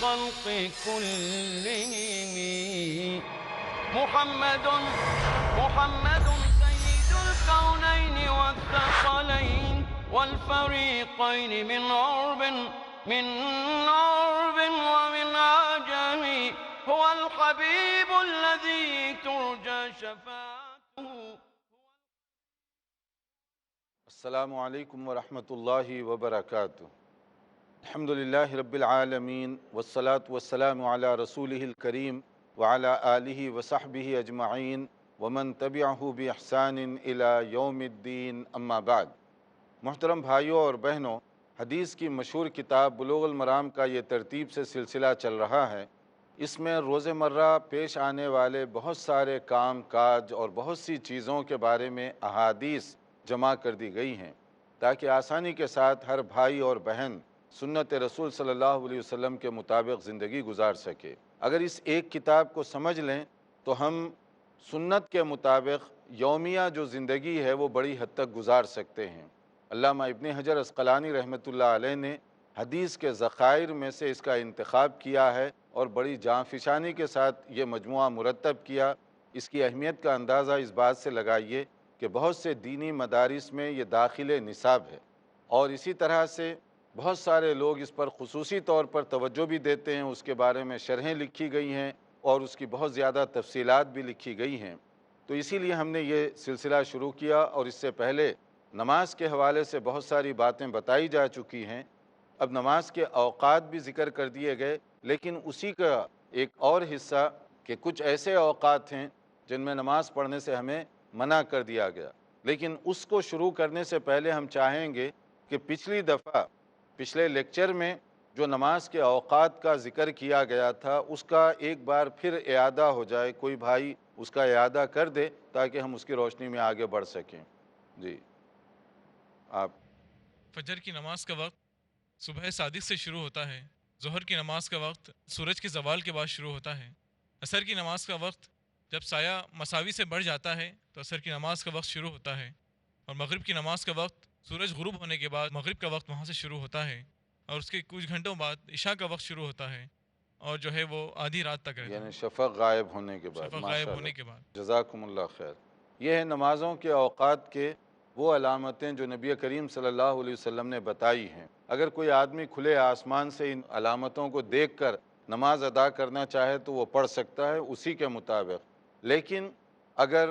الخلق كلهم. محمد محمد سيد الكونين والثقلين والفريقين من عرب ومن عجم. هو الحبيب الذي ترجى شفاعته. السلام علیکم ورحمۃ اللہ وبرکاتہ. الحمد للہ رب العالمین والصلاة والسلام علی رسولہ الکریم وعلی آلہ وصحبہ اجمعین ومن تبعہ بإحسان الی یوم الدین، اما بعد. محترم بھائیوں اور بہنوں، حدیث کی مشہور کتاب بلوغ المرام کا یہ ترتیب سے سلسلہ چل رہا ہے. اس میں روزمرہ پیش آنے والے بہت سارے کام کاج اور بہت سی چیزوں کے بارے میں احادیث جمع کر دی گئی ہیں تاکہ آسانی کے ساتھ ہر بھائی اور بہن سنت رسول صلی اللہ علیہ وسلم کے مطابق زندگی گزار سکے. اگر اس ایک کتاب کو سمجھ لیں تو ہم سنت کے مطابق یومیہ جو زندگی ہے وہ بڑی حد تک گزار سکتے ہیں. علامہ ابن حجر عسقلانی رحمۃ اللہ علیہ نے حدیث کے ذخائر میں سے اس کا انتخاب کیا ہے اور بڑی جانفشانی کے ساتھ یہ مجموعہ مرتب کیا. اس کی اہمیت کا اندازہ اس بات سے لگائیے کہ بہت سے دینی مدارس میں یہ داخل نصاب ہے، اور اسی طرح سے بہت سارے لوگ اس پر خصوصی طور پر توجہ بھی دیتے ہیں. اس کے بارے میں شرحیں لکھی گئی ہیں اور اس کی بہت زیادہ تفصیلات بھی لکھی گئی ہیں. تو اسی لیے ہم نے یہ سلسلہ شروع کیا، اور اس سے پہلے نماز کے حوالے سے بہت ساری باتیں بتائی جا چکی ہیں. اب نماز کے اوقات بھی ذکر کر دیے گئے، لیکن اسی کا ایک اور حصہ کہ کچھ ایسے اوقات ہیں جن میں نماز پڑھنے سے ہمیں منع کر دیا گیا. لیکن اس کو شروع کرنے سے پہلے ہم چاہیں گے کہ پچھلے لیکچر میں جو نماز کے اوقات کا ذکر کیا گیا تھا اس کا ایک بار پھر اعادہ ہو جائے. کوئی بھائی اس کا اعادہ کر دے تاکہ ہم اس کی روشنی میں آگے بڑھ سکیں. جی آپ. فجر کی نماز کا وقت صبح صادق سے شروع ہوتا ہے. ظہر کی نماز کا وقت سورج کے زوال کے بعد شروع ہوتا ہے. عصر کی نماز کا وقت جب سایہ مساوی سے بڑھ جاتا ہے تو عصر کی نماز کا وقت شروع ہوتا ہے. اور مغرب کی نماز کا وقت سورج غروب ہونے کے بعد مغرب کا وقت وہاں سے شروع ہوتا ہے، اور اس کے کچھ گھنٹوں بعد عشاء کا وقت شروع ہوتا ہے، اور جو ہے وہ آدھی رات تک رہتا ہے، یعنی شفق غائب ہونے کے بعد. شفق غائب ہونے کے بعد. جزاکم اللہ خیر. یہ ہے نمازوں کے اوقات کے وہ علامتیں جو نبی کریم صلی اللہ علیہ وسلم نے بتائی ہیں. اگر کوئی آدمی کھلے آسمان سے ان علامتوں کو دیکھ کر نماز ادا کرنا چاہے تو وہ پڑھ سکتا ہے اسی کے مطابق. لیکن اگر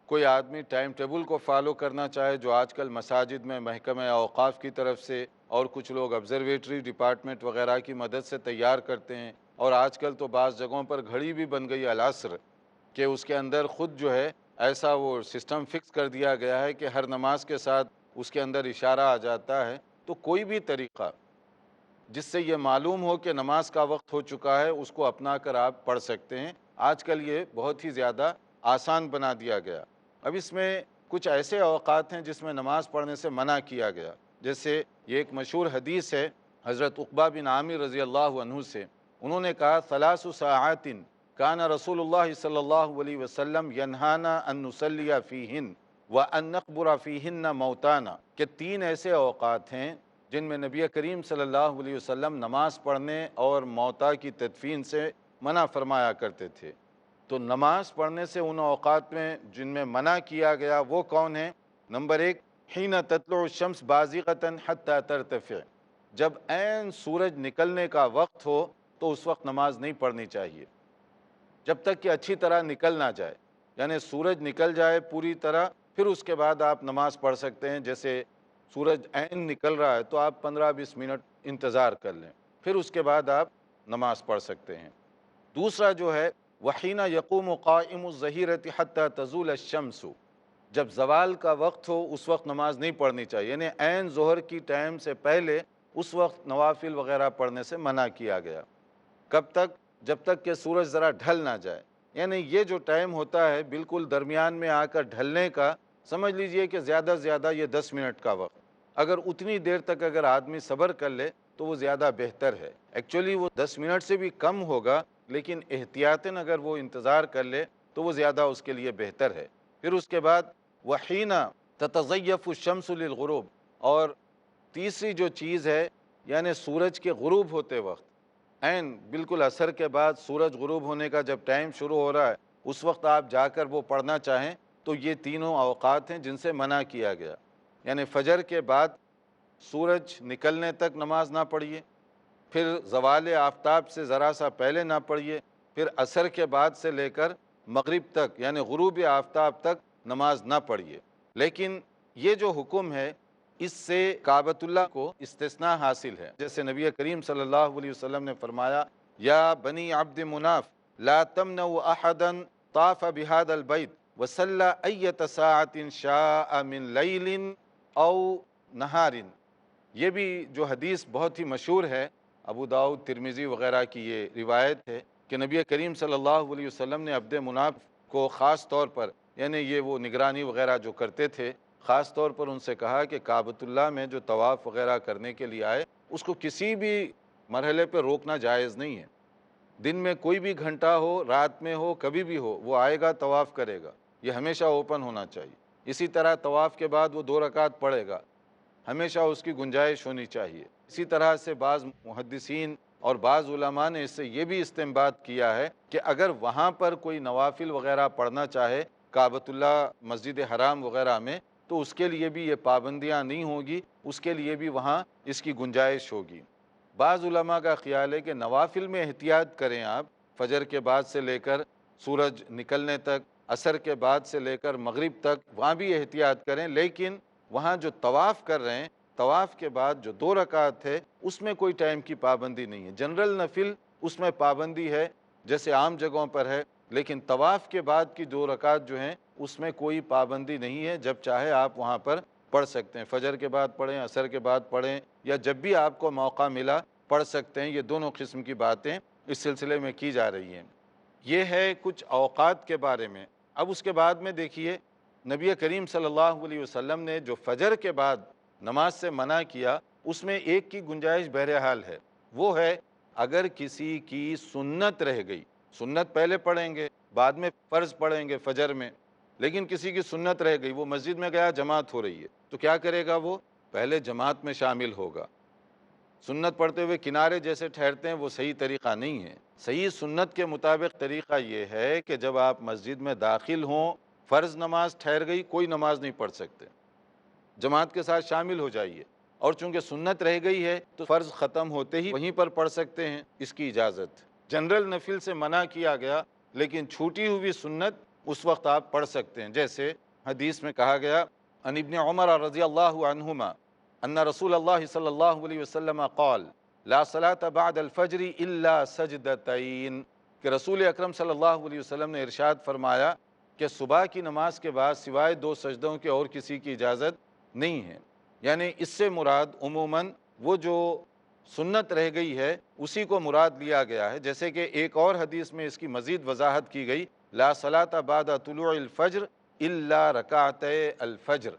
کوئی آدمی ٹائم ٹیبل کو فالو کرنا چاہے جو آج کل مساجد میں محکمہ اوقاف کی طرف سے اور کچھ لوگ آبزرویٹری ڈپارٹمنٹ وغیرہ کی مدد سے تیار کرتے ہیں، اور آج کل تو بعض جگہوں پر گھڑی بھی بن گئی العصر کہ اس کے اندر خود جو ہے ایسا وہ سسٹم فکس کر دیا گیا ہے کہ ہر نماز کے ساتھ اس کے اندر اشارہ آ جاتا ہے. تو کوئی بھی طریقہ جس سے یہ معلوم ہو کہ نماز کا وقت ہو چکا ہے اس کو اپنا کر آپ پڑھ سکتے ہیں. آج کل یہ بہت ہی زیادہ آسان بنا دیا گیا. اب اس میں کچھ ایسے اوقات ہیں جس میں نماز پڑھنے سے منع کیا گیا. جیسے یہ ایک مشہور حدیث ہے حضرت عقبہ بن عامر رضی اللہ عنہ سے. انہوں نے کہا 3 ساعات کان رسول اللہ صلی اللہ علیہ وسلم ینہانا ان نصلی فیہن وان نقبر فیہن موتانا، کہ 3 ایسے اوقات ہیں جن میں نبی کریم صلی اللہ علیہ وسلم نماز پڑھنے اور موتا کی تدفین سے منع فرمایا کرتے تھے. تو نماز پڑھنے سے ان اوقات میں جن میں منع کیا گیا وہ کون ہیں؟ نمبر 1، حین تطلع الشمس بازغۃ حتی ترتفع، جب عین سورج نکلنے کا وقت ہو تو اس وقت نماز نہیں پڑھنی چاہیے جب تک کہ اچھی طرح نکل نہ جائے. یعنی سورج نکل جائے پوری طرح، پھر اس کے بعد آپ نماز پڑھ سکتے ہیں. جیسے سورج عین نکل رہا ہے تو آپ 15-20 منٹ انتظار کر لیں، پھر اس کے بعد آپ نماز پڑھ سکتے ہیں. دوسرا جو ہے وحین یقوم قائم الظہیرۃ حتی تزول الشمس، جب زوال کا وقت ہو اس وقت نماز نہیں پڑھنی چاہیے. یعنی عین ظہر کی ٹائم سے پہلے اس وقت نوافل وغیرہ پڑھنے سے منع کیا گیا. کب تک؟ جب تک کہ سورج ذرا ڈھل نہ جائے. یعنی یہ جو ٹائم ہوتا ہے بالکل درمیان میں آ کر ڈھلنے کا، سمجھ لیجئے کہ زیادہ سے زیادہ یہ 10 منٹ کا وقت. اگر اتنی دیر تک اگر آدمی صبر کر لے تو وہ زیادہ بہتر ہے. ایکچولی وہ 10 منٹ سے بھی کم ہوگا، لیکن احتیاطاً اگر وہ انتظار کر لے تو وہ زیادہ اس کے لیے بہتر ہے. پھر اس کے بعد وحین تتزیف الشمس للغروب، اور تیسری جو چیز ہے یعنی سورج کے غروب ہوتے وقت عین بالکل عصر کے بعد سورج غروب ہونے کا جب ٹائم شروع ہو رہا ہے اس وقت آپ جا کر وہ پڑھنا چاہیں تو یہ تینوں اوقات ہیں جن سے منع کیا گیا. یعنی فجر کے بعد سورج نکلنے تک نماز نہ پڑھیے، پھر زوال آفتاب سے ذرا سا پہلے نہ پڑھیے، پھر عصر کے بعد سے لے کر مغرب تک یعنی غروب آفتاب تک نماز نہ پڑھیے. لیکن یہ جو حکم ہے اس سے کعبۃ اللہ کو استثناء حاصل ہے. جیسے نبی کریم صلی اللہ علیہ وسلم نے فرمایا یا بنی عبد مناف لا تمنعوا احدا طاف بهذا البيت وصلى ایۃ ساعۃ شاء من لیل او نہار. یہ بھی جو حدیث بہت ہی مشہور ہے، ابو داؤد ترمذی وغیرہ کی یہ روایت ہے کہ نبی کریم صلی اللہ علیہ وسلم نے عبد مناف کو خاص طور پر یعنی یہ وہ نگرانی وغیرہ جو کرتے تھے خاص طور پر ان سے کہا کہ کعبۃ اللہ میں جو طواف وغیرہ کرنے کے لیے آئے اس کو کسی بھی مرحلے پہ روکنا جائز نہیں ہے. دن میں کوئی بھی گھنٹہ ہو، رات میں ہو، کبھی بھی ہو، وہ آئے گا طواف کرے گا، یہ ہمیشہ اوپن ہونا چاہیے. اسی طرح طواف کے بعد وہ 2 رکعت پڑھے گا، ہمیشہ اس کی گنجائش ہونی چاہیے. اسی طرح سے بعض محدثین اور بعض علماء نے اس سے یہ بھی استنباط کیا ہے کہ اگر وہاں پر کوئی نوافل وغیرہ پڑھنا چاہے کعبۃ اللہ مسجد حرام وغیرہ میں تو اس کے لیے بھی یہ پابندیاں نہیں ہوگی، اس کے لیے بھی وہاں اس کی گنجائش ہوگی. بعض علماء کا خیال ہے کہ نوافل میں احتیاط کریں آپ، فجر کے بعد سے لے کر سورج نکلنے تک، عصر کے بعد سے لے کر مغرب تک وہاں بھی احتیاط کریں. لیکن وہاں جو طواف کر رہے ہیں طواف کے بعد جو 2 رکعت ہے اس میں کوئی ٹائم کی پابندی نہیں ہے. جنرل نفل اس میں پابندی ہے جیسے عام جگہوں پر ہے، لیکن طواف کے بعد کی 2 رکعت جو ہیں اس میں کوئی پابندی نہیں ہے، جب چاہے آپ وہاں پر پڑھ سکتے ہیں. فجر کے بعد پڑھیں، عصر کے بعد پڑھیں، یا جب بھی آپ کو موقع ملا پڑھ سکتے ہیں. یہ دونوں قسم کی باتیں اس سلسلے میں کی جا رہی ہیں. یہ ہے کچھ اوقات کے بارے میں. اب اس کے بعد میں دیکھیے نبی کریم صلی اللہ علیہ وسلم نے جو فجر کے بعد نماز سے منع کیا اس میں ایک کی گنجائش بہرحال ہے، وہ ہے اگر کسی کی سنت رہ گئی، سنت پہلے پڑھیں گے بعد میں فرض پڑھیں گے فجر میں، لیکن کسی کی سنت رہ گئی، وہ مسجد میں گیا جماعت ہو رہی ہے تو کیا کرے گا؟ وہ پہلے جماعت میں شامل ہوگا. سنت پڑھتے ہوئے کنارے جیسے ٹھہرتے ہیں وہ صحیح طریقہ نہیں ہے. صحیح سنت کے مطابق طریقہ یہ ہے کہ جب آپ مسجد میں داخل ہوں، فرض نماز ٹھہر گئی، کوئی نماز نہیں پڑھ سکتے، جماعت کے ساتھ شامل ہو جائیے. اور چونکہ سنت رہ گئی ہے تو فرض ختم ہوتے ہی وہیں پر پڑھ سکتے ہیں، اس کی اجازت. جنرل نفل سے منع کیا گیا لیکن چھوٹی ہوئی سنت اس وقت آپ پڑھ سکتے ہیں. جیسے حدیث میں کہا گیا عن ابن عمر رضی اللہ عنہما ان رسول اللہ صلی اللہ علیہ وسلم قال لا صلاة بعد الفجر الا سجدتین، کہ رسول اکرم صلی اللہ علیہ وسلم نے ارشاد فرمایا کہ صبح کی نماز کے بعد سوائے 2 سجدوں کے اور کسی کی اجازت نہیں ہے. یعنی اس سے مراد عموماً وہ جو سنت رہ گئی ہے اسی کو مراد لیا گیا ہے. جیسے کہ ایک اور حدیث میں اس کی مزید وضاحت کی گئی لا صلاة بعد طلوع الفجر الا رکعتي الفجر،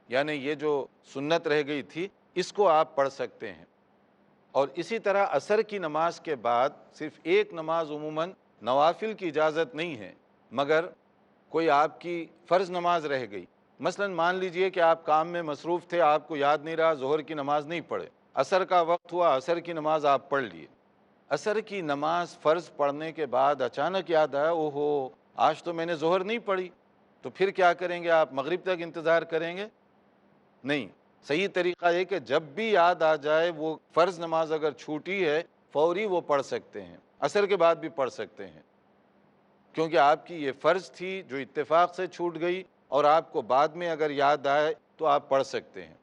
یعنی یہ جو سنت رہ گئی تھی اس کو آپ پڑھ سکتے ہیں. اور اسی طرح عصر کی نماز کے بعد صرف ایک نماز عموماً نوافل کی اجازت نہیں ہے، مگر کوئی آپ کی فرض نماز رہ گئی، مثلا مان لیجئے کہ آپ کام میں مصروف تھے، آپ کو یاد نہیں رہا، ظہر کی نماز نہیں پڑھے، عصر کا وقت ہوا، عصر کی نماز آپ پڑھ لیے. عصر کی نماز فرض پڑھنے کے بعد اچانک یاد آیا اوہو آج تو میں نے ظہر نہیں پڑھی، تو پھر کیا کریں گے؟ آپ مغرب تک انتظار کریں گے؟ نہیں. صحیح طریقہ یہ کہ جب بھی یاد آ جائے وہ فرض نماز اگر چھوٹی ہے فوری وہ پڑھ سکتے ہیں، عصر کے بعد بھی پڑھ سکتے ہیں، کیونکہ آپ کی یہ فرض تھی جو اتفاق سے چھوٹ گئی اور آپ کو بعد میں اگر یاد آئے تو آپ پڑھ سکتے ہیں.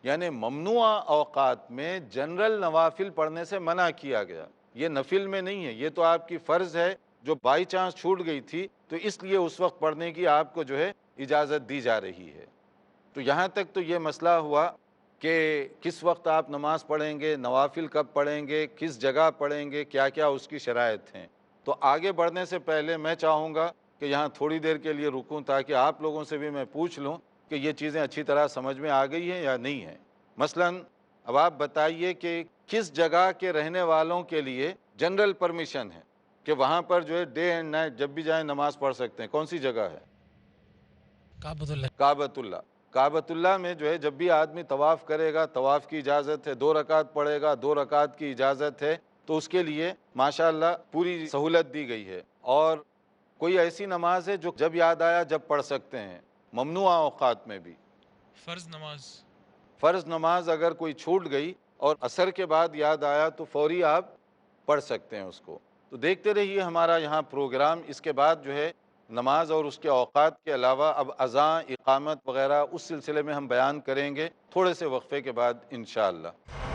یعنی ممنوع اوقات میں جنرل نوافل پڑھنے سے منع کیا گیا، یہ نفل میں نہیں ہے، یہ تو آپ کی فرض ہے جو بائی چانس چھوٹ گئی تھی تو اس لیے اس وقت پڑھنے کی آپ کو جو ہے اجازت دی جا رہی ہے. تو یہاں تک تو یہ مسئلہ ہوا کہ کس وقت آپ نماز پڑھیں گے، نوافل کب پڑھیں گے، کس جگہ پڑھیں گے، کیا کیا اس کی شرائط ہیں. تو آگے بڑھنے سے پہلے میں چاہوں گا کہ یہاں تھوڑی دیر کے لیے رکوں تاکہ آپ لوگوں سے بھی میں پوچھ لوں کہ یہ چیزیں اچھی طرح سمجھ میں آ گئی ہیں یا نہیں ہیں. مثلا اب آپ بتائیے کہ کس جگہ کے رہنے والوں کے لیے جنرل پرمیشن ہے کہ وہاں پر جو ہے ڈے اینڈ نائٹ جب بھی جائیں نماز پڑھ سکتے ہیں؟ کون سی جگہ ہے؟ کعبۃ اللہ. کعبۃ اللہ. کعبۃ اللہ میں جو ہے جب بھی آدمی طواف کرے گا طواف کی اجازت ہے، 2 رکعت پڑھے گا 2 رکعت کی اجازت ہے. تو اس کے لیے ماشاءاللہ پوری سہولت دی گئی ہے۔ اور کوئی ایسی نماز ہے جو جب یاد آیا جب پڑھ سکتے ہیں، ممنوع اوقات میں بھی۔ فرض نماز، فرض نماز اگر کوئی چھوٹ گئی اور عصر کے بعد یاد آیا تو فوری آپ پڑھ سکتے ہیں اس کو۔ تو دیکھتے رہیے ہمارا یہاں پروگرام، اس کے بعد جو ہے نماز اور اس کے اوقات کے علاوہ اب اذان، اقامت وغیرہ اس سلسلے میں ہم بیان کریں گے تھوڑے سے وقفے کے بعد انشاءاللہ۔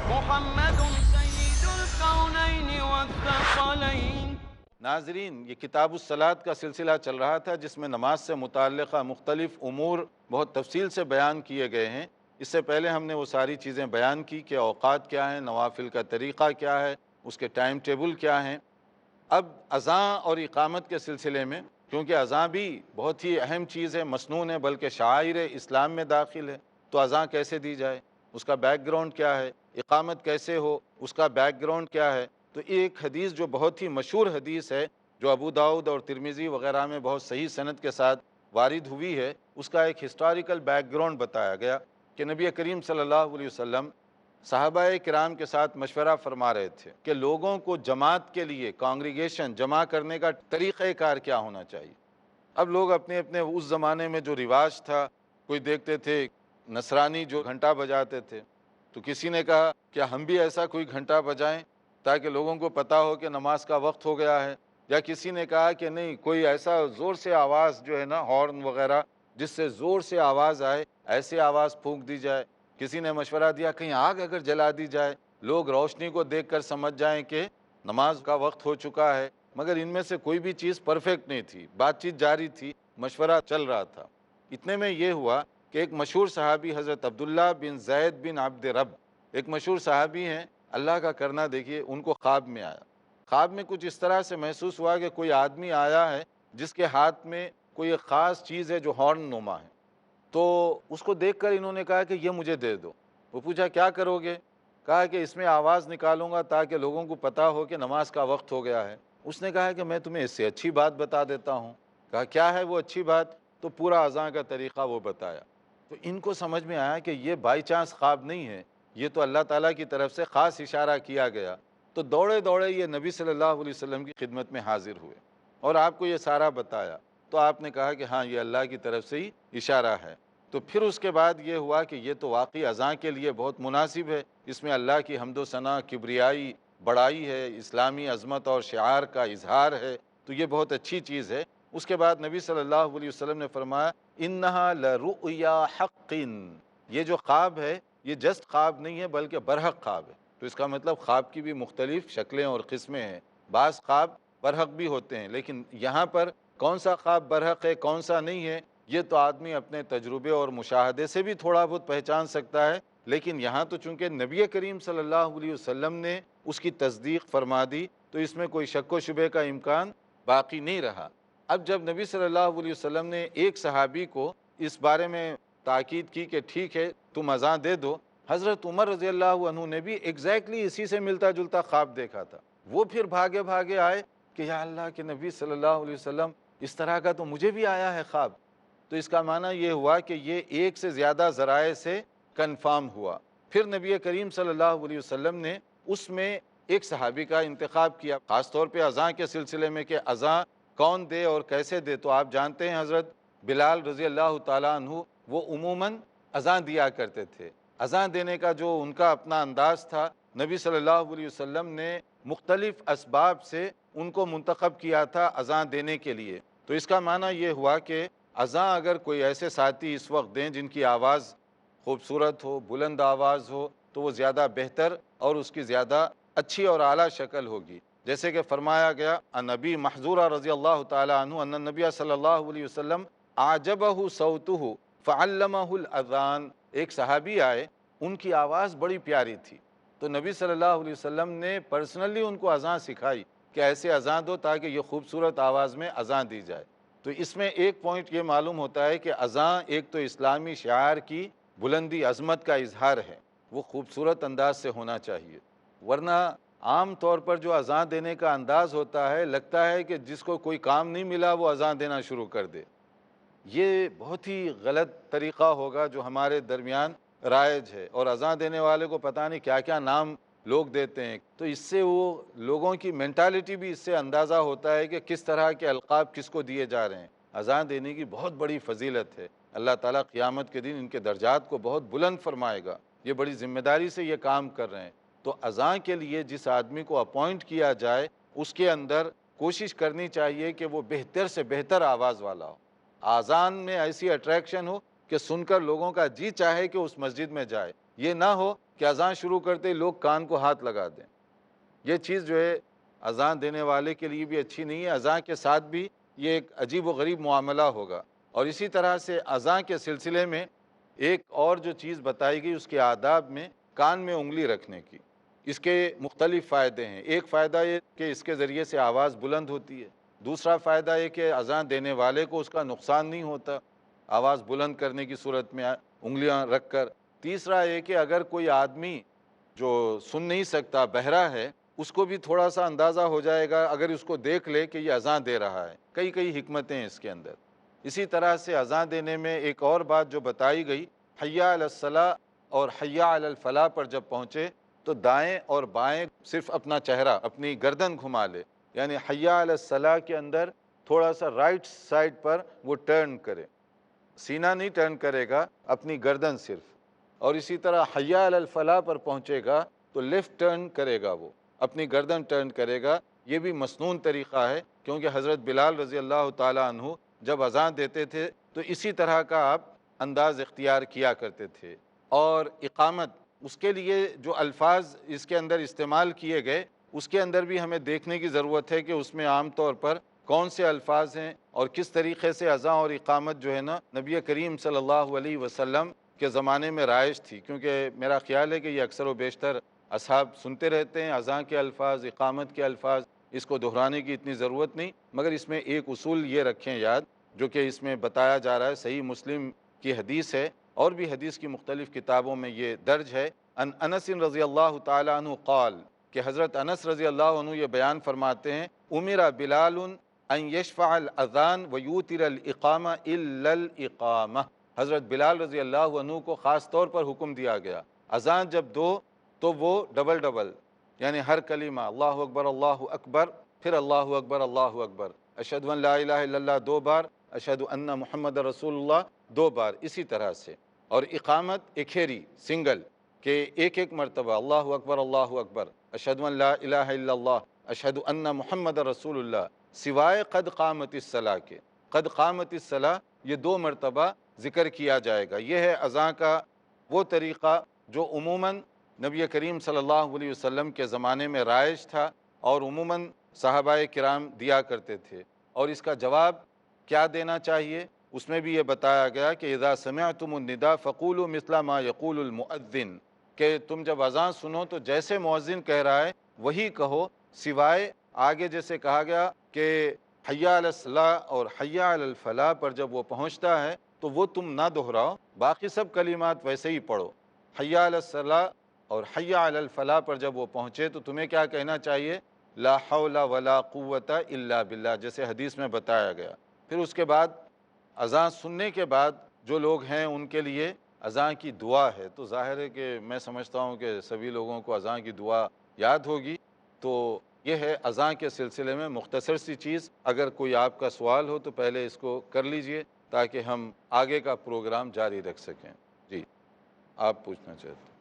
محمد سید الکونین والثقلین۔ ناظرین، یہ کتاب الصلاۃ کا سلسلہ چل رہا تھا جس میں نماز سے متعلقہ مختلف امور بہت تفصیل سے بیان کیے گئے ہیں۔ اس سے پہلے ہم نے وہ ساری چیزیں بیان کی کہ اوقات کیا ہیں، نوافل کا طریقہ کیا ہے، اس کے ٹائم ٹیبل کیا ہیں۔ اب اذان اور اقامت کے سلسلے میں، کیونکہ اذان بھی بہت ہی اہم چیز ہے، مسنون ہے، بلکہ شعائر اسلام میں داخل ہے، تو اذان کیسے دی جائے، اس کا بیک گراؤنڈ کیا ہے، اقامت کیسے ہو، اس کا بیک گراؤنڈ کیا ہے۔ تو ایک حدیث جو بہت ہی مشہور حدیث ہے، جو ابو داؤد اور ترمذی وغیرہ میں بہت صحیح سند کے ساتھ وارد ہوئی ہے، اس کا ایک ہسٹوریکل بیک گراؤنڈ بتایا گیا کہ نبی کریم صلی اللہ علیہ وسلم صحابہ کرام کے ساتھ مشورہ فرما رہے تھے کہ لوگوں کو جماعت کے لیے، کانگریگیشن جمع کرنے کا طریقہ کار کیا ہونا چاہیے۔ اب لوگ اپنے اپنے اس زمانے میں جو رواج تھا، کوئی دیکھتے تھے نصرانی جو گھنٹا بجاتے تھے، تو کسی نے کہا کہ ہم بھی ایسا کوئی گھنٹا بجائیں تاکہ لوگوں کو پتہ ہو کہ نماز کا وقت ہو گیا ہے، یا کسی نے کہا کہ نہیں، کوئی ایسا زور سے آواز جو ہے نا، ہارن وغیرہ، جس سے زور سے آواز آئے، ایسے آواز پھونک دی جائے۔ کسی نے مشورہ دیا کہیں آگ اگر جلا دی جائے، لوگ روشنی کو دیکھ کر سمجھ جائیں کہ نماز کا وقت ہو چکا ہے۔ مگر ان میں سے کوئی بھی چیز پرفیکٹ نہیں تھی، بات چیت جاری تھی، مشورہ چل رہا تھا۔ اتنے میں یہ ہوا کہ ایک مشہور صحابی حضرت عبداللہ بن زید بن عبد رب، ایک مشہور صحابی ہیں، اللہ کا کرنا دیکھیے، ان کو خواب میں آیا۔ خواب میں کچھ اس طرح سے محسوس ہوا کہ کوئی آدمی آیا ہے جس کے ہاتھ میں کوئی ایک خاص چیز ہے جو ہارن نما ہے۔ تو اس کو دیکھ کر انہوں نے کہا کہ یہ مجھے دے دو۔ وہ پوچھا کیا کرو گے؟ کہا کہ اس میں آواز نکالوں گا تاکہ لوگوں کو پتہ ہو کہ نماز کا وقت ہو گیا ہے۔ اس نے کہا کہ میں تمہیں اس سے اچھی بات بتا دیتا ہوں۔ کہا کیا ہے وہ اچھی بات؟ تو پورا اذان کا طریقہ وہ بتایا۔ تو ان کو سمجھ میں آیا کہ یہ بائی چانس خواب نہیں ہے، یہ تو اللہ تعالیٰ کی طرف سے خاص اشارہ کیا گیا۔ تو دوڑے دوڑے یہ نبی صلی اللہ علیہ وسلم کی خدمت میں حاضر ہوئے اور آپ کو یہ سارا بتایا۔ تو آپ نے کہا کہ ہاں، یہ اللہ کی طرف سے ہی اشارہ ہے۔ تو پھر اس کے بعد یہ ہوا کہ یہ تو واقعی اذان کے لیے بہت مناسب ہے، اس میں اللہ کی حمد و ثنا، کبریائی، بڑائی ہے، اسلامی عظمت اور شعار کا اظہار ہے، تو یہ بہت اچھی چیز ہے۔ اس کے بعد نبی صلی اللہ علیہ وسلم نے فرمایا انہا لرؤیا حق، یہ جو خواب ہے یہ جسٹ خواب نہیں ہے بلکہ برحق خواب ہے۔ تو اس کا مطلب خواب کی بھی مختلف شکلیں اور قسمیں ہیں، بعض خواب برحق بھی ہوتے ہیں، لیکن یہاں پر کون سا خواب برحق ہے کون سا نہیں ہے یہ تو آدمی اپنے تجربے اور مشاہدے سے بھی تھوڑا بہت پہچان سکتا ہے، لیکن یہاں تو چونکہ نبی کریم صلی اللہ علیہ وسلم نے اس کی تصدیق فرما دی تو اس میں کوئی شک و شبے کا امکان باقی نہیں رہا۔ اب جب نبی صلی اللہ علیہ وسلم نے ایک صحابی کو اس بارے میں تاکید کی کہ ٹھیک ہے تم اذان دے دو، حضرت عمر رضی اللہ عنہ نے بھی ایگزیکٹلی اسی سے ملتا جلتا خواب دیکھا تھا۔ وہ پھر بھاگے بھاگے آئے کہ یا اللہ کے نبی صلی اللہ علیہ وسلم، اس طرح کا تو مجھے بھی آیا ہے خواب۔ تو اس کا معنی یہ ہوا کہ یہ ایک سے زیادہ ذرائع سے کنفرم ہوا۔ پھر نبی کریم صلی اللہ علیہ وسلم نے اس میں ایک صحابی کا انتخاب کیا، خاص طور پہ اذان کے سلسلے میں کہ اذان کون دے اور کیسے دے۔ تو آپ جانتے ہیں حضرت بلال رضی اللہ تعالیٰ عنہ وہ عموماً اذان دیا کرتے تھے۔ اذان دینے کا جو ان کا اپنا انداز تھا، نبی صلی اللہ علیہ وسلم نے مختلف اسباب سے ان کو منتخب کیا تھا اذان دینے کے لیے۔ تو اس کا معنی یہ ہوا کہ اذان اگر کوئی ایسے ساتھی اس وقت دیں جن کی آواز خوبصورت ہو، بلند آواز ہو، تو وہ زیادہ بہتر اور اس کی زیادہ اچھی اور اعلیٰ شکل ہوگی۔ جیسے کہ فرمایا گیا عن نبی محذورہ رضی اللہ تعالیٰ عنہ ان النبی صلی اللہ علیہ وسلم اعجبہ صوتہ فعلمہ الاذان، ایک صحابی آئے، ان کی آواز بڑی پیاری تھی، تو نبی صلی اللہ علیہ وسلم نے پرسنلی ان کو اذان سکھائی کہ ایسے اذان دو تاکہ یہ خوبصورت آواز میں اذان دی جائے۔ تو اس میں ایک پوائنٹ یہ معلوم ہوتا ہے کہ اذان ایک تو اسلامی شعار کی بلندی عظمت کا اظہار ہے، وہ خوبصورت انداز سے ہونا چاہیے، ورنہ عام طور پر جو اذان دینے کا انداز ہوتا ہے، لگتا ہے کہ جس کو کوئی کام نہیں ملا وہ اذان دینا شروع کر دے۔ یہ بہت ہی غلط طریقہ ہوگا جو ہمارے درمیان رائج ہے، اور اذان دینے والے کو پتہ نہیں کیا کیا نام لوگ دیتے ہیں، تو اس سے وہ لوگوں کی مینٹالٹی بھی اس سے اندازہ ہوتا ہے کہ کس طرح کے القاب کس کو دیے جا رہے ہیں۔ اذان دینے کی بہت بڑی فضیلت ہے، اللہ تعالیٰ قیامت کے دن ان کے درجات کو بہت بلند فرمائے گا، یہ بڑی ذمہ داری سے یہ کام کر رہے ہیں۔ تو اذان کے لیے جس آدمی کو اپوائنٹ کیا جائے اس کے اندر کوشش کرنی چاہیے کہ وہ بہتر سے بہتر آواز والا ہو، اذان میں ایسی اٹریکشن ہو کہ سن کر لوگوں کا جی چاہے کہ اس مسجد میں جائے، یہ نہ ہو کہ اذان شروع کرتے ہی لوگ کان کو ہاتھ لگا دیں۔ یہ چیز جو ہے اذان دینے والے کے لیے بھی اچھی نہیں ہے، اذان کے ساتھ بھی یہ ایک عجیب و غریب معاملہ ہوگا۔ اور اسی طرح سے اذان کے سلسلے میں ایک اور جو چیز بتائی گئی اس کے آداب میں کان میں انگلی رکھنے کی، اس کے مختلف فائدے ہیں۔ ایک فائدہ یہ کہ اس کے ذریعے سے آواز بلند ہوتی ہے، دوسرا فائدہ یہ کہ اذان دینے والے کو اس کا نقصان نہیں ہوتا آواز بلند کرنے کی صورت میں انگلیاں رکھ کر۔ تیسرا یہ کہ اگر کوئی آدمی جو سن نہیں سکتا بہرا ہے اس کو بھی تھوڑا سا اندازہ ہو جائے گا اگر اس کو دیکھ لے کہ یہ اذان دے رہا ہے۔ کئی حکمتیں ہیں اس کے اندر۔ اسی طرح سے اذان دینے میں ایک اور بات جو بتائی گئی، حی علی الصلاۃ اور حی علی الفلاح پر جب پہنچے تو دائیں اور بائیں صرف اپنا چہرہ اپنی گردن گھما لے، یعنی حی علی الصلاح کے اندر تھوڑا سا رائٹ سائڈ پر وہ ٹرن کرے، سینہ نہیں ٹرن کرے گا، اپنی گردن صرف۔ اور اسی طرح حی علی الفلاح پر پہنچے گا تو لیفٹ ٹرن کرے گا، وہ اپنی گردن ٹرن کرے گا۔ یہ بھی مسنون طریقہ ہے کیونکہ حضرت بلال رضی اللہ تعالیٰ عنہ جب اذان دیتے تھے تو اسی طرح کا آپ انداز اختیار کیا کرتے تھے۔ اور اقامت، اس کے لیے جو الفاظ اس کے اندر استعمال کیے گئے اس کے اندر بھی ہمیں دیکھنے کی ضرورت ہے کہ اس میں عام طور پر کون سے الفاظ ہیں اور کس طریقے سے اذان اور اقامت جو ہے نا نبی کریم صلی اللہ علیہ وسلم کے زمانے میں رائج تھی، کیونکہ میرا خیال ہے کہ یہ اکثر و بیشتر اصحاب سنتے رہتے ہیں اذان کے الفاظ، اقامت کے الفاظ، اس کو دہرانے کی اتنی ضرورت نہیں، مگر اس میں ایک اصول یہ رکھیں یاد جو کہ اس میں بتایا جا رہا ہے، صحیح مسلم کی حدیث ہے اور بھی حدیث کی مختلف کتابوں میں یہ درج ہے، ان انس رضی اللہ تعالیٰ عنہ قال، کہ حضرت انس رضی اللہ عنہ یہ بیان فرماتے ہیں، امر بلال ان یشفع الاذان ویوتر الاقامہ الا الاقامہ، حضرت بلال رضی اللہ عنہ کو خاص طور پر حکم دیا گیا اذان جب دو تو وہ ڈبل یعنی ہر کلمہ اللہ اکبر پھر اللہ اکبر، اشہد ان لا الہ الا اللہ 2 بار، اشہد ان محمد رسول اللہ 2 بار، اسی طرح سے۔ اور اقامت اکھیری سنگل کہ ایک مرتبہ اللہ اکبر، اشہد ان لا الہ الا اللہ، اشہد ان محمد رسول اللہ، سوائے قد قامت الصلاۃ کے، قد قامت الصلاۃ یہ 2 مرتبہ ذکر کیا جائے گا۔ یہ ہے اذان کا وہ طریقہ جو عموماً نبی کریم صلی اللہ علیہ وسلم کے زمانے میں رائج تھا اور عموماً صحابہ کرام دیا کرتے تھے۔ اور اس کا جواب کیا دینا چاہیے اس میں بھی یہ بتایا گیا کہ اذا سمعتم النداء فقولوا مثل ما یقول المؤذن، کہ تم جب اذان سنو تو جیسے مؤذن کہہ رہا ہے وہی کہو، سوائے آگے جیسے کہا گیا کہ حی علی الصلاۃ اور حی علی الفلاح پر جب وہ پہنچتا ہے تو وہ تم نہ دہراؤ، باقی سب کلمات ویسے ہی پڑھو۔ حی علی الصلاۃ اور حی علی الفلاح پر جب وہ پہنچے تو تمہیں کیا کہنا چاہیے؟ لا حول ولا قوت الا باللہ، جیسے حدیث میں بتایا گیا۔ پھر اس کے بعد اذان سننے کے بعد جو لوگ ہیں ان کے لیے اذان کی دعا ہے، تو ظاہر ہے کہ میں سمجھتا ہوں کہ سبھی لوگوں کو اذان کی دعا یاد ہوگی۔ تو یہ ہے اذان کے سلسلے میں مختصر سی چیز، اگر کوئی آپ کا سوال ہو تو پہلے اس کو کر لیجئے تاکہ ہم آگے کا پروگرام جاری رکھ سکیں۔ جی آپ پوچھنا چاہتے ہیں؟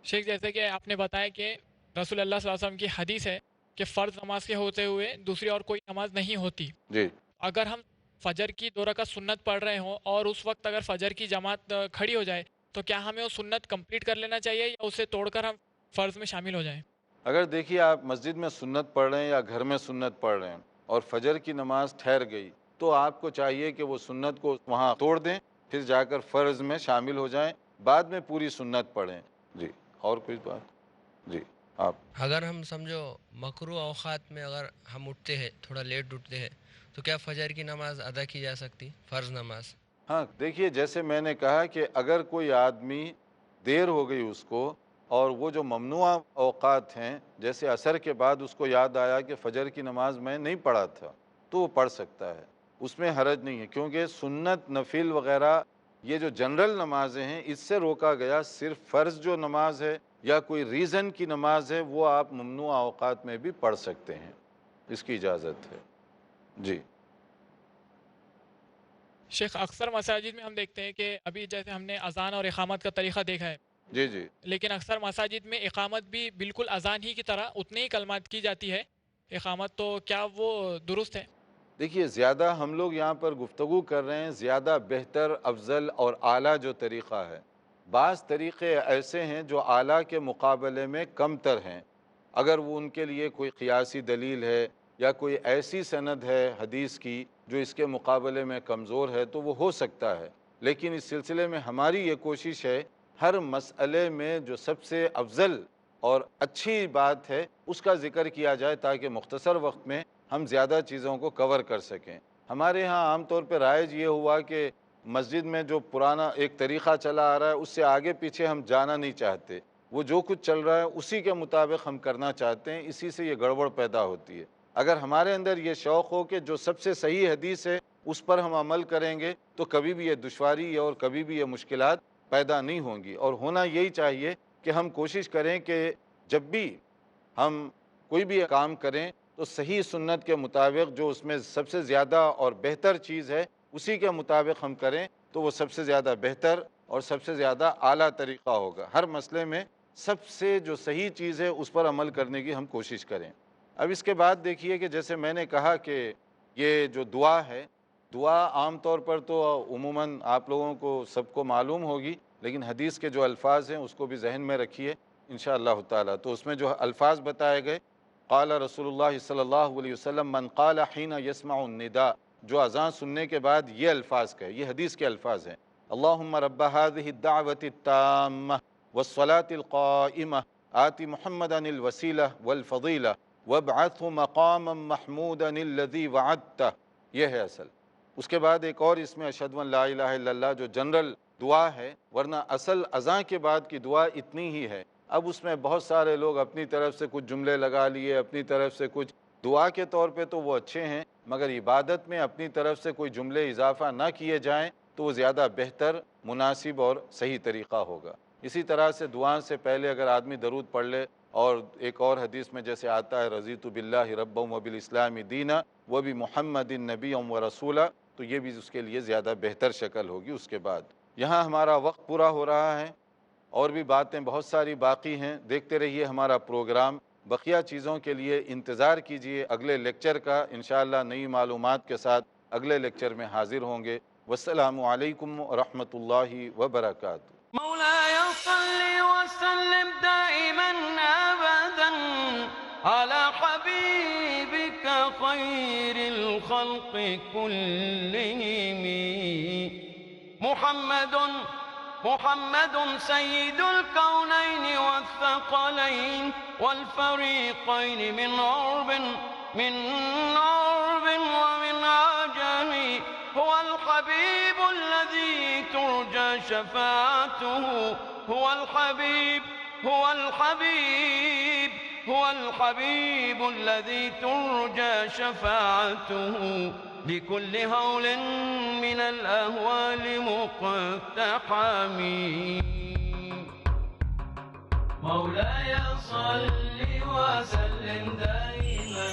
شیخ جیسے کہ آپ نے بتایا کہ رسول اللہ صلی اللہ علیہ وسلم کی حدیث ہے کہ فرض نماز کے ہوتے ہوئے دوسری اور کوئی نماز نہیں ہوتی، جی اگر ہم فجر کی 2 رکعت سنت پڑھ رہے ہوں اور اس وقت اگر فجر کی جماعت کھڑی ہو جائے تو کیا ہمیں وہ سنت کمپلیٹ کر لینا چاہیے یا اسے توڑ کر ہم فرض میں شامل ہو جائیں؟ اگر دیکھیے آپ مسجد میں سنت پڑھ رہے ہیں یا گھر میں سنت پڑھ رہے ہیں اور فجر کی نماز ٹھہر گئی تو آپ کو چاہیے کہ وہ سنت کو وہاں توڑ دیں، پھر جا کر فرض میں شامل ہو جائیں، بعد میں پوری سنت پڑھیں۔ جی اور کوئی بات؟ جی آپ اگر ہم سمجھو مکروہ اوقات میں اگر ہم اٹھتے ہیں، تھوڑا لیٹ اٹھتے ہیں، تو کیا فجر کی نماز ادا کی جا سکتی، فرض نماز؟ ہاں دیکھیے جیسے میں نے کہا کہ اگر کوئی آدمی دیر ہو گئی اس کو اور وہ جو ممنوع اوقات ہیں جیسے عصر کے بعد اس کو یاد آیا کہ فجر کی نماز میں نہیں پڑھا تھا تو وہ پڑھ سکتا ہے، اس میں حرج نہیں ہے، کیونکہ سنت نفل وغیرہ یہ جو جنرل نمازیں ہیں اس سے روکا گیا، صرف فرض جو نماز ہے یا کوئی ریزن کی نماز ہے وہ آپ ممنوع اوقات میں بھی پڑھ سکتے ہیں، اس کی اجازت ہے۔ جی شیخ اکثر مساجد میں ہم دیکھتے ہیں کہ ابھی جیسے ہم نے اذان اور اقامت کا طریقہ دیکھا ہے، جی جی لیکن اکثر مساجد میں اقامت بھی بالکل اذان ہی کی طرح اتنے ہی کلمات کی جاتی ہے اقامت، تو کیا وہ درست ہے؟ دیکھیے، زیادہ ہم لوگ یہاں پر گفتگو کر رہے ہیں زیادہ بہتر، افضل اور اعلیٰ جو طریقہ ہے۔ بعض طریقے ایسے ہیں جو اعلیٰ کے مقابلے میں کم تر ہیں، اگر وہ ان کے لیے کوئی قیاسی دلیل ہے یا کوئی ایسی سند ہے حدیث کی جو اس کے مقابلے میں کمزور ہے تو وہ ہو سکتا ہے، لیکن اس سلسلے میں ہماری یہ کوشش ہے ہر مسئلے میں جو سب سے افضل اور اچھی بات ہے اس کا ذکر کیا جائے تاکہ مختصر وقت میں ہم زیادہ چیزوں کو کور کر سکیں۔ ہمارے ہاں عام طور پہ رائج یہ ہوا کہ مسجد میں جو پرانا ایک طریقہ چلا آ رہا ہے اس سے آگے پیچھے ہم جانا نہیں چاہتے، وہ جو کچھ چل رہا ہے اسی کے مطابق ہم کرنا چاہتے ہیں، اسی سے یہ گڑبڑ پیدا ہوتی ہے۔ اگر ہمارے اندر یہ شوق ہو کہ جو سب سے صحیح حدیث ہے اس پر ہم عمل کریں گے تو کبھی بھی یہ دشواری اور کبھی بھی یہ مشکلات پیدا نہیں ہوں گی، اور ہونا یہی چاہیے کہ ہم کوشش کریں کہ جب بھی ہم کوئی بھی کام کریں تو صحیح سنت کے مطابق جو اس میں سب سے زیادہ اور بہتر چیز ہے اسی کے مطابق ہم کریں تو وہ سب سے زیادہ بہتر اور سب سے زیادہ اعلیٰ طریقہ ہوگا۔ ہر مسئلے میں سب سے جو صحیح چیز ہے اس پر عمل کرنے کی ہم کوشش کریں۔ اب اس کے بعد دیکھیے کہ جیسے میں نے کہا کہ یہ جو دعا ہے، دعا عام طور پر تو عموماً آپ لوگوں کو سب کو معلوم ہوگی، لیکن حدیث کے جو الفاظ ہیں اس کو بھی ذہن میں رکھیے انشاءاللہ تعالیٰ۔ تو اس میں جو الفاظ بتائے گئے، قال رسول اللہ صلی اللہ علیہ وسلم من قال حین یسمع النداء، جو اذان سننے کے بعد یہ الفاظ کہے، یہ حدیث کے الفاظ ہیں، اللہم رب هذه الدعوة التامة والصلاة القائمة آت محمدا الوسیلہ والفضیلہ وابعثه مقاما محمودا الذی وعدتہ، یہ ہے اصل۔ اس کے بعد ایک اور اس میں اشہد ان لا الہ الا اللہ جو جنرل دعا ہے، ورنہ اصل اذان کے بعد کی دعا اتنی ہی ہے۔ اب اس میں بہت سارے لوگ اپنی طرف سے کچھ جملے لگا لیے، اپنی طرف سے کچھ، دعا کے طور پہ تو وہ اچھے ہیں مگر عبادت میں اپنی طرف سے کوئی جملے اضافہ نہ کیے جائیں تو وہ زیادہ بہتر، مناسب اور صحیح طریقہ ہوگا۔ اسی طرح سے دعا سے پہلے اگر آدمی درود پڑھ لے، اور ایک اور حدیث میں جیسے آتا ہے رضیت باللہ ربا وبالاسلام دینا وبمحمد نبی و رسولہ، تو یہ بھی اس کے لیے زیادہ بہتر شکل ہوگی۔ اس کے بعد یہاں ہمارا وقت پورا ہو رہا ہے، اور بھی باتیں بہت ساری باقی ہیں، دیکھتے رہیے ہمارا پروگرام۔ بقیہ چیزوں کے لیے انتظار کیجیے اگلے لیکچر کا، انشاءاللہ نئی معلومات کے ساتھ اگلے لیکچر میں حاضر ہوں گے۔ والسلام علیکم ورحمۃ اللہ وبرکاتہ۔ مولاي صل وسلم دائما أبدا على حبيبك خير الخلق كلهم محمد سيد الكونين والثقلين والفريقين من عرب ومن عجم، هو الحبيب الذي ترجى شفاعته، هو الحبيب الذي ترجى شفاعته، لكل هول من الأهوال مقتحم. مولاي صل وسلم دائما